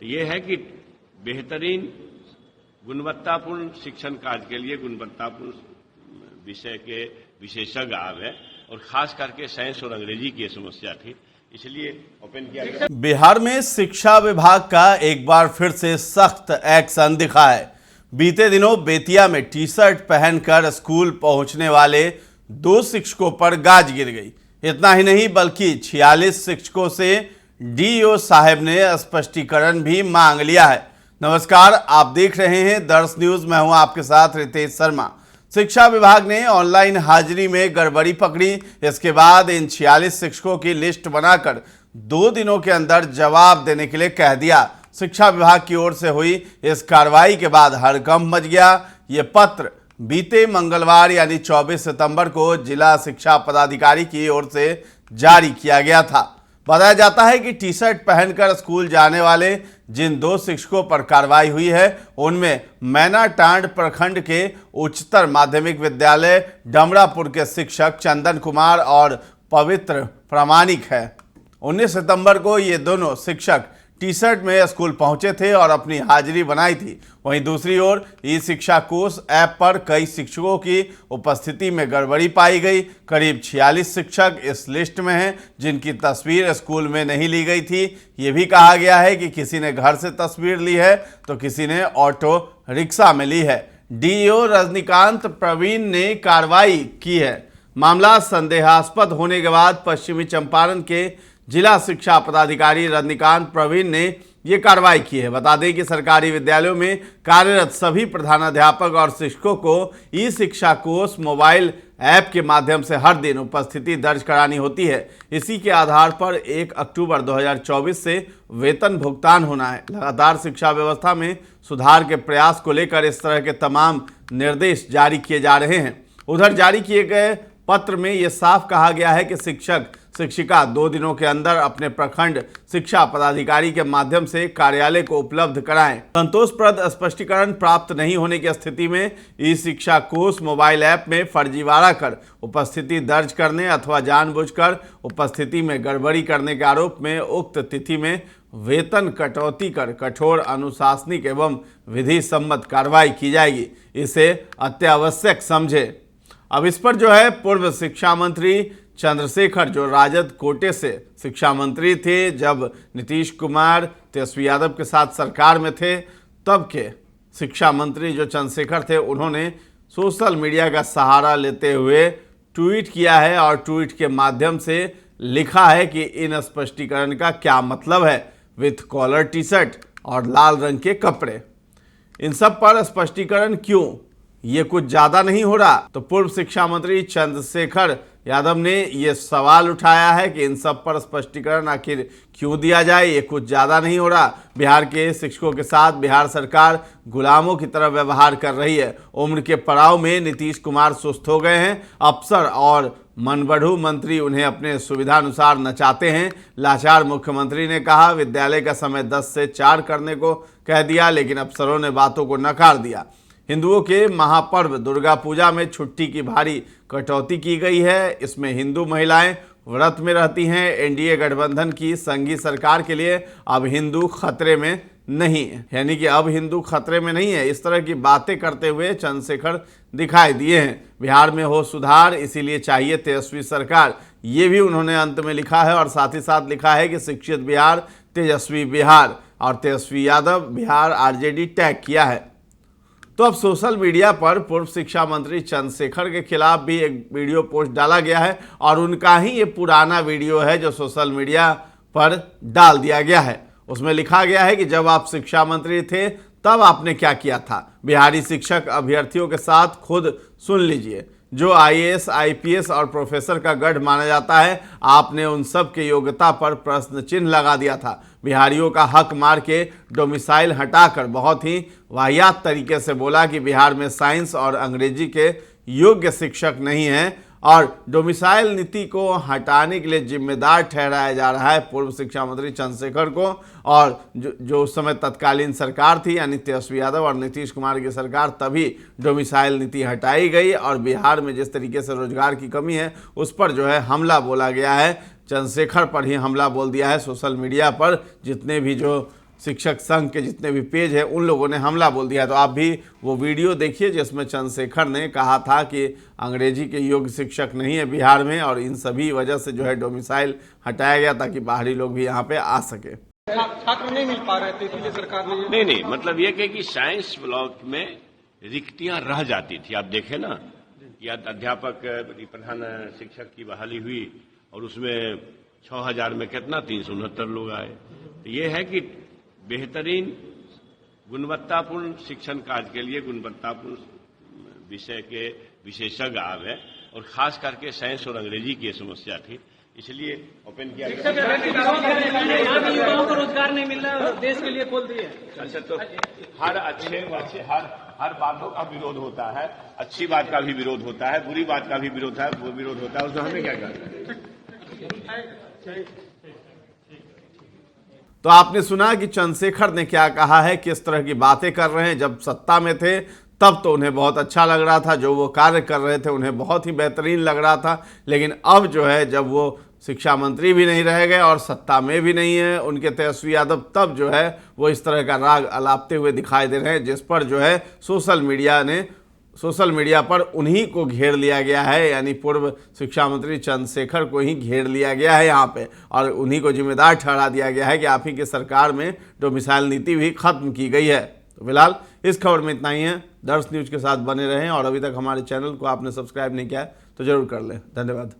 ये है कि बेहतरीन गुणवत्तापूर्ण शिक्षण कार्य के लिए गुणवत्तापूर्ण विषय के विशेषज्ञ आवे और खास करके साइंस और अंग्रेजी की समस्या थी, इसलिए ओपन किया गया। बिहार में शिक्षा विभाग का एक बार फिर से सख्त एक्शन दिखा है। बीते दिनों बेतिया में टी शर्ट पहनकर स्कूल पहुंचने वाले 2 शिक्षकों पर गाज गिर गई। इतना ही नहीं बल्कि 46 शिक्षकों से डीईओ साहब ने स्पष्टीकरण भी मांग लिया है। नमस्कार, आप देख रहे हैं दर्श न्यूज। मैं हूं आपके साथ रितेश शर्मा। शिक्षा विभाग ने ऑनलाइन हाजिरी में गड़बड़ी पकड़ी। इसके बाद इन 46 शिक्षकों की लिस्ट बनाकर 2 दिनों के अंदर जवाब देने के लिए कह दिया। शिक्षा विभाग की ओर से हुई इस कार्रवाई के बाद हड़कंप मच गया। ये पत्र बीते मंगलवार यानी 24 सितंबर को जिला शिक्षा पदाधिकारी की ओर से जारी किया गया था। बताया जाता है कि टी शर्ट पहनकर स्कूल जाने वाले जिन 2 शिक्षकों पर कार्रवाई हुई है उनमें मैनाटांड प्रखंड के उच्चतर माध्यमिक विद्यालय डमरापुर के शिक्षक चंदन कुमार और पवित्र प्रामाणिक है। 19 सितंबर को ये दोनों शिक्षक टी शर्ट में स्कूल पहुंचे थे और अपनी हाजिरी बनाई थी। वहीं दूसरी ओर ई शिक्षा कोष ऐप पर कई शिक्षकों की उपस्थिति में गड़बड़ी पाई गई। करीब 46 शिक्षक इस लिस्ट में हैं जिनकी तस्वीर स्कूल में नहीं ली गई थी। ये भी कहा गया है कि किसी ने घर से तस्वीर ली है तो किसी ने ऑटो रिक्शा में ली है। डीईओ रजनीकांत प्रवीण ने कार्रवाई की है। मामला संदेहास्पद होने के बाद पश्चिमी चंपारण के जिला शिक्षा पदाधिकारी रजनीकांत प्रवीण ने ये कार्रवाई की है। बता दें कि सरकारी विद्यालयों में कार्यरत सभी प्रधानाध्यापक और शिक्षकों को ई शिक्षा कोष मोबाइल ऐप के माध्यम से हर दिन उपस्थिति दर्ज करानी होती है। इसी के आधार पर 1 अक्टूबर 2024 से वेतन भुगतान होना है। लगातार शिक्षा व्यवस्था में सुधार के प्रयास को लेकर इस तरह के तमाम निर्देश जारी किए जा रहे हैं। उधर जारी किए गए पत्र में यह साफ कहा गया है कि शिक्षक शिक्षिका 2 दिनों के अंदर अपने प्रखंड शिक्षा पदाधिकारी के माध्यम से कार्यालय को उपलब्ध कराएं। संतोषप्रद स्पष्टीकरण प्राप्त नहीं होने की स्थिति में ई शिक्षा कोष मोबाइल ऐप में फर्जीवाड़ा कर उपस्थिति दर्ज करने अथवा जानबूझकर उपस्थिति में गड़बड़ी करने के आरोप में उक्त तिथि में वेतन कटौती कर कठोर अनुशासनिक एवं विधि सम्मत कार्रवाई की जाएगी। इसे अत्यावश्यक समझे। अब इस पर जो है पूर्व शिक्षा मंत्री चंद्रशेखर, जो राजद कोटे से शिक्षा मंत्री थे जब नीतीश कुमार तेजस्वी यादव के साथ सरकार में थे, तब के शिक्षा मंत्री जो चंद्रशेखर थे, उन्होंने सोशल मीडिया का सहारा लेते हुए ट्वीट किया है और ट्वीट के माध्यम से लिखा है कि इन स्पष्टीकरण का क्या मतलब है। विथ कॉलर टी शर्ट और लाल रंग के कपड़े, इन सब पर स्पष्टीकरण क्यों? ये कुछ ज्यादा नहीं हो रहा? तो पूर्व शिक्षा मंत्री चंद्रशेखर यादव ने ये सवाल उठाया है कि इन सब पर स्पष्टीकरण आखिर क्यों दिया जाए? ये कुछ ज़्यादा नहीं हो रहा? बिहार के शिक्षकों के साथ बिहार सरकार गुलामों की तरह व्यवहार कर रही है। उम्र के पड़ाव में नीतीश कुमार सुस्त हो गए हैं। अफसर और मनबढ़ू मंत्री उन्हें अपने सुविधानुसार नचाते हैं। लाचार मुख्यमंत्री ने कहा विद्यालय का समय 10 से 4 करने को कह दिया, लेकिन अफसरों ने बातों को नकार दिया। हिंदुओं के महापर्व दुर्गा पूजा में छुट्टी की भारी कटौती की गई है। इसमें हिंदू महिलाएं व्रत में रहती हैं। एनडीए गठबंधन की संघी सरकार के लिए अब हिंदू खतरे में नहीं है, यानी कि अब हिंदू खतरे में नहीं है। इस तरह की बातें करते हुए चंद्रशेखर दिखाई दिए हैं। बिहार में हो सुधार, इसीलिए चाहिए तेजस्वी सरकार, ये भी उन्होंने अंत में लिखा है। और साथ ही साथ लिखा है कि शिक्षित बिहार, तेजस्वी बिहार और तेजस्वी यादव बिहार आरजेडी टैग किया है। तो अब सोशल मीडिया पर पूर्व शिक्षा मंत्री चंद्रशेखर के खिलाफ भी एक वीडियो पोस्ट डाला गया है और उनका ही ये पुराना वीडियो है जो सोशल मीडिया पर डाल दिया गया है। उसमें लिखा गया है कि जब आप शिक्षा मंत्री थे तब आपने क्या किया था। बिहारी शिक्षक अभ्यर्थियों के साथ खुद सुन लीजिए। जो आईएएस, आईपीएस और प्रोफेसर का गढ़ माना जाता है, आपने उन सब के योग्यता पर प्रश्न चिन्ह लगा दिया था। बिहारियों का हक मार के डोमिसाइल हटाकर बहुत ही वाहियात तरीके से बोला कि बिहार में साइंस और अंग्रेजी के योग्य शिक्षक नहीं हैं और डोमिसाइल नीति को हटाने के लिए जिम्मेदार ठहराया जा रहा है पूर्व शिक्षा मंत्री चंद्रशेखर को। और जो उस समय तत्कालीन सरकार थी यानी तेजस्वी यादव और नीतीश कुमार की सरकार, तभी डोमिसाइल नीति हटाई गई और बिहार में जिस तरीके से रोजगार की कमी है उस पर जो है हमला बोला गया है। चंद्रशेखर पर ही हमला बोल दिया है सोशल मीडिया पर। जितने भी जो शिक्षक संघ के जितने भी पेज हैं उन लोगों ने हमला बोल दिया। तो आप भी वो वीडियो देखिए जिसमें चंद्रशेखर ने कहा था कि अंग्रेजी के योग्य शिक्षक नहीं है बिहार में, और इन सभी वजह से जो है डोमिसाइल हटाया गया ताकि बाहरी लोग भी यहाँ पे आ सके। छात्र नहीं मिल पा रहे थे, इसलिए सरकार ने नहीं, मतलब ये कि साइंस ब्लॉक में रिक्तियां रह जाती थी। आप देखें ना, या अध्यापक प्रधान शिक्षक की बहाली हुई और उसमें 6000 में कितना 369 लोग आए। तो ये है कि बेहतरीन गुणवत्तापूर्ण शिक्षण कार्य के लिए गुणवत्तापूर्ण विषय के विशेषज्ञ आ गए, और खास करके साइंस और अंग्रेजी की समस्या थी, इसलिए ओपन किया गया। युवाओं को रोजगार नहीं मिल रहा, देश के लिए खोल दिए। अच्छा, तो हर बातों का विरोध होता है, अच्छी बात का भी विरोध होता है, बुरी बात का भी विरोध होता है, उसमें हमें क्या करना है। तो आपने सुना कि चंद्रशेखर ने क्या कहा है, किस तरह की बातें कर रहे हैं। जब सत्ता में थे तब तो उन्हें बहुत अच्छा लग रहा था, जो वो कार्य कर रहे थे उन्हें बहुत ही बेहतरीन लग रहा था, लेकिन अब जो है जब वो शिक्षा मंत्री भी नहीं रह गए और सत्ता में भी नहीं है उनके तेजस्वी यादव, तब जो है वो इस तरह का राग अलापते हुए दिखाई दे रहे हैं, जिस पर जो है सोशल मीडिया पर उन्हीं को घेर लिया गया है, यानी पूर्व शिक्षा मंत्री चंद्रशेखर को ही घेर लिया गया है यहाँ पे, और उन्हीं को जिम्मेदार ठहरा दिया गया है कि आप ही की सरकार में डोमिसाइल नीति भी खत्म की गई है। तो फिलहाल इस खबर में इतना ही है। दर्श न्यूज के साथ बने रहें, और अभी तक हमारे चैनल को आपने सब्सक्राइब नहीं किया है तो जरूर कर लें। धन्यवाद।